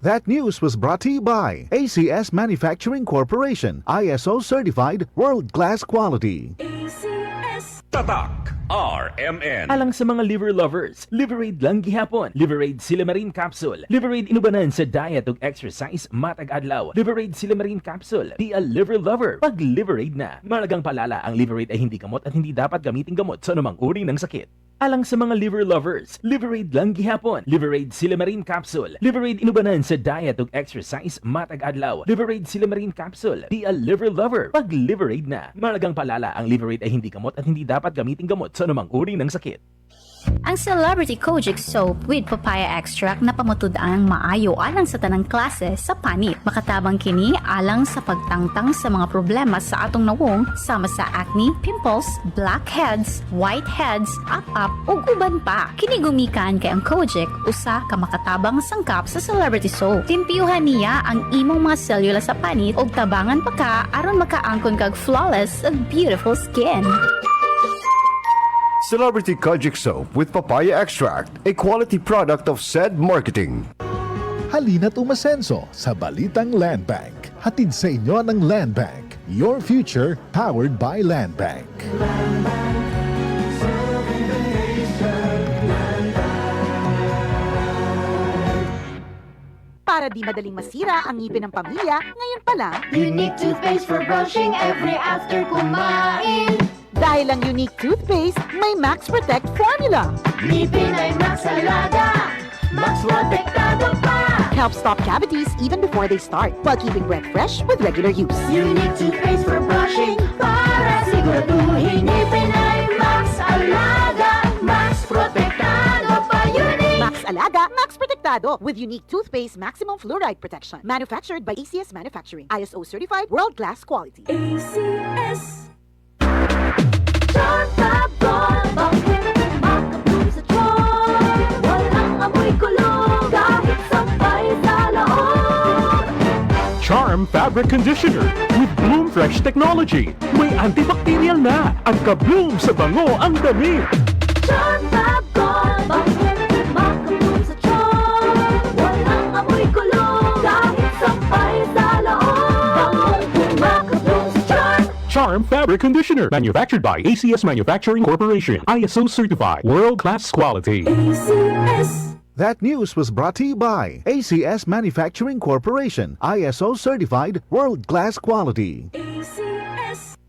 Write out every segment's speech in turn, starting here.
That news was brought to you by ACS Manufacturing Corporation, ISO certified, world-class quality. Tatak RMN. Alang sa mga liver lovers, Liverade lang gihapon. Liverade Silimarin Capsule. Liverade inubanan sa diet ug exercise matag adlaw. Liverade Silimarin Capsule. Be a liver lover. Pag Liverade na, malagang palala ang Liverade ay hindi gamot at hindi dapat gamitin gamot sa anumang uri ng sakit. Alang sa mga liver lovers, Liverade lang gihapon. Liverade Silimarin Capsule. Liverade inubanan sa diet ug exercise matag adlaw. Liverade Silimarin Capsule. Be a liver lover. Pag Liverade na, malagang palala ang Liverade ay hindi gamot at hindi dapat gamitin gamot sa anumang uri ng sakit. Ang Celebrity Kojic Soap with Papaya Extract na pamutud-ang maayo alang sa tanang klase sa panit. Makatabang kini alang sa pagtangtang sa mga problema sa atong nawong sama sa acne, pimples, blackheads, whiteheads, up ug uban pa. Kini gumikan kay ang Kojic usa ka makatabang sangkap sa Celebrity Soap. Timpiyuhan niya ang imong mga selula sa panit ug tabangan pa ka aron makaangkon kag flawless ug beautiful skin. Celebrity Kojic Soap with Papaya Extract, a quality product of said marketing. Halina't umasenso sa Balitang Land Bank. Hatid sa inyo ng Land Bank. Your future powered by Land Bank. Para di madaling masira ang ngipin ng pamilya, ngayon pa lang, Unique toothpaste for brushing every after kumain. dahil ang unique toothpaste, may Max Protect formula. Ngipin ay Max Alaga, Max Protektado pa. Helps stop cavities even before they start, while keeping breath fresh with regular use. Unique toothpaste for brushing para siguraduhin ngipin ay Max Alaga, Max Protektado pa. Unique! Max Alaga, Max Protectado with unique toothpaste maximum fluoride protection. Manufactured by ACS Manufacturing. ISO certified, world-class quality. ACS. Charm Fab-Ball, bakit makabloom sa tiyan? Walang amoy kulong kahit sampay sa loob. Charm Fabric Conditioner with Bloom Fresh Technology. May antibacterial na at ka-bloom sa bango ang damit. Charm Fab-Ball, bakit makabloom sa tiyan? Walang amoy kulong kahit sampay sa loob. Makabloom sa tiyan. Charm Fabric Conditioner, manufactured by ACS Manufacturing Corporation, ISO certified, world-class quality. ACS. That news was brought to you by ACS Manufacturing Corporation, ISO certified, world-class quality.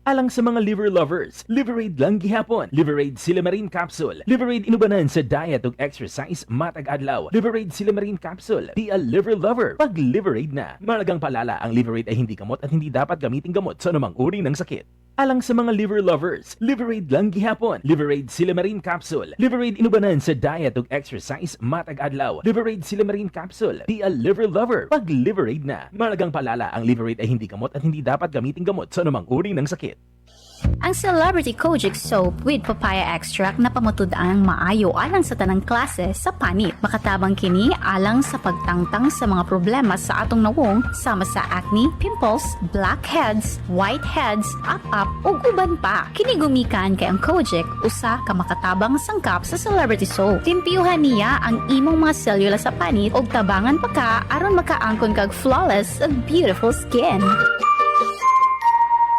Alang sa mga liver lovers, Liverade lang gihapon. Liverade Silimarin Capsule. Liverade inubanan sa diet ug exercise matag adlaw. Liverade Silimarin Capsule. Be a liver lover. Pag Liverade na, malagang palala ang Liverade ay hindi gamot at hindi dapat gamitin gamot sa anumang uri ng sakit. Alang sa mga liver lovers, Liverade lang gihapon. Liverade Silimarin Capsule. Liverade inubanan sa diet ug exercise matag adlaw. Liverade Silimarin Capsule. Be a liver lover. Pag Liverade na, malagang palala ang Liverade ay hindi gamot at hindi dapat gamitin gamot sa anumang uri ng sakit. Ang Celebrity Kojic Soap with Papaya Extract na pamutud-ang maayo alang sa tanang klase sa panit. Makatabang kini alang sa pagtangtang sa mga problema sa atong nawong sama sa acne, pimples, blackheads, whiteheads, up ug uban pa. Kini gumikan kay ang Kojic usa ka makatabang sangkap sa Celebrity Soap. Timpiyuhan niya ang imong mga selula sa panit ug tabangan pa ka aron makaangkon kag flawless ug beautiful skin.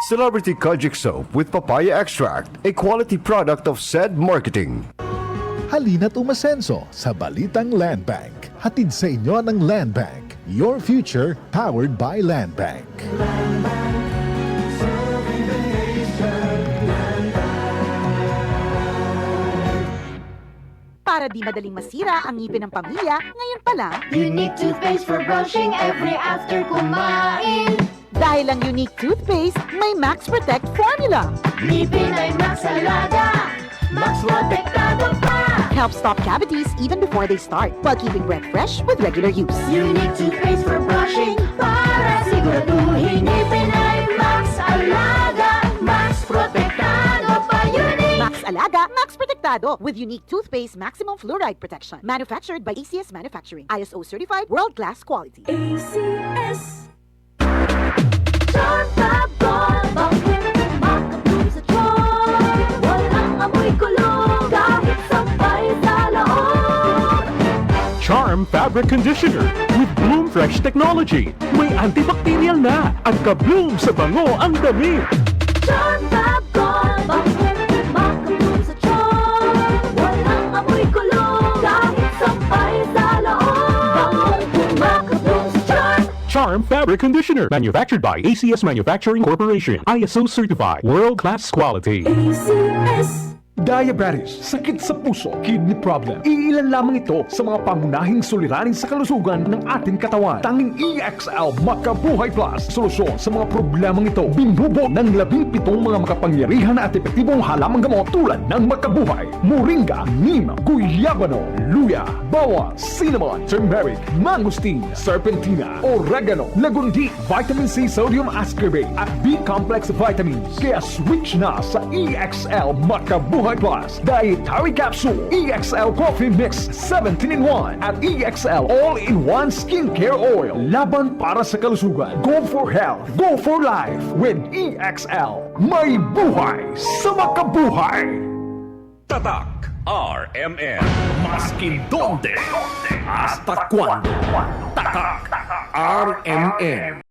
Celebrity Kojic Soap with Papaya Extract, a quality product of said marketing. Halina't umasenso sa Balitang Land Bank. Hatid sa inyo ng Land Bank. Your future powered by Land Bank. Para di madaling masira ang ngipin ng pamilya, ngayon pa lang, Unique toothpaste for brushing every after kumain. dahil ang unique toothpaste, may Max Protect formula. Ngipin ay Max Alaga, Max Protektado pa. Helps stop cavities even before they start, while keeping breath fresh with regular use. Unique toothpaste for brushing para siguraduhin ngipin ay Max Alaga, Max Protektado pa. Unique! Max Alaga, Max Protectado with unique toothpaste maximum fluoride protection. Manufactured by ACS Manufacturing. ISO certified, world-class quality. ACS. Charm Fab-Ball, bakit makabloom sa tiyan? Walang amoy kulong kahit sampay sa loob. Charm Charm Fabric Conditioner with Bloom Fresh Technology. May antibacterial na at ka-bloom sa bango ang damit. Charm Fab Gold, bangong makabloom sa charm. Walang amoy kulong, kahit sampay sa loob. Bangong makabloom sa charm. Charm Fabric Conditioner, manufactured by ACS Manufacturing Corporation. ISO certified, world-class quality. ACS. Diabetes, sakit sa puso, kidney problem. Iilan lamang ito sa mga pangunahing suliranin sa kalusugan ng ating katawan. Tanging EXL Makabuhay Plus, solusyon sa mga problemang ito. Binubo ng 17 mga makapangyarihan at epektibong halamang gamot tulad ng Makabuhay, Moringa, Neem, Guyabano, Luya, Bawang, Cinnamon, Turmeric, Mangosteen, Serpentina, Oregano, Lagundi, Vitamin C Sodium Ascorbate at B-complex vitamins. Kaya switch na sa EXL Makabuhay Plus Dietary Capsule, EXL Coffee Mix 17-in-1 at EXL All-in-1 Skincare Oil. Laban para sa kalusugan. Go for health. Go for life with EXL. May buhay sa makabuhay. Tatak RMN. Maskin donde, hasta cuando. Tatak RMN.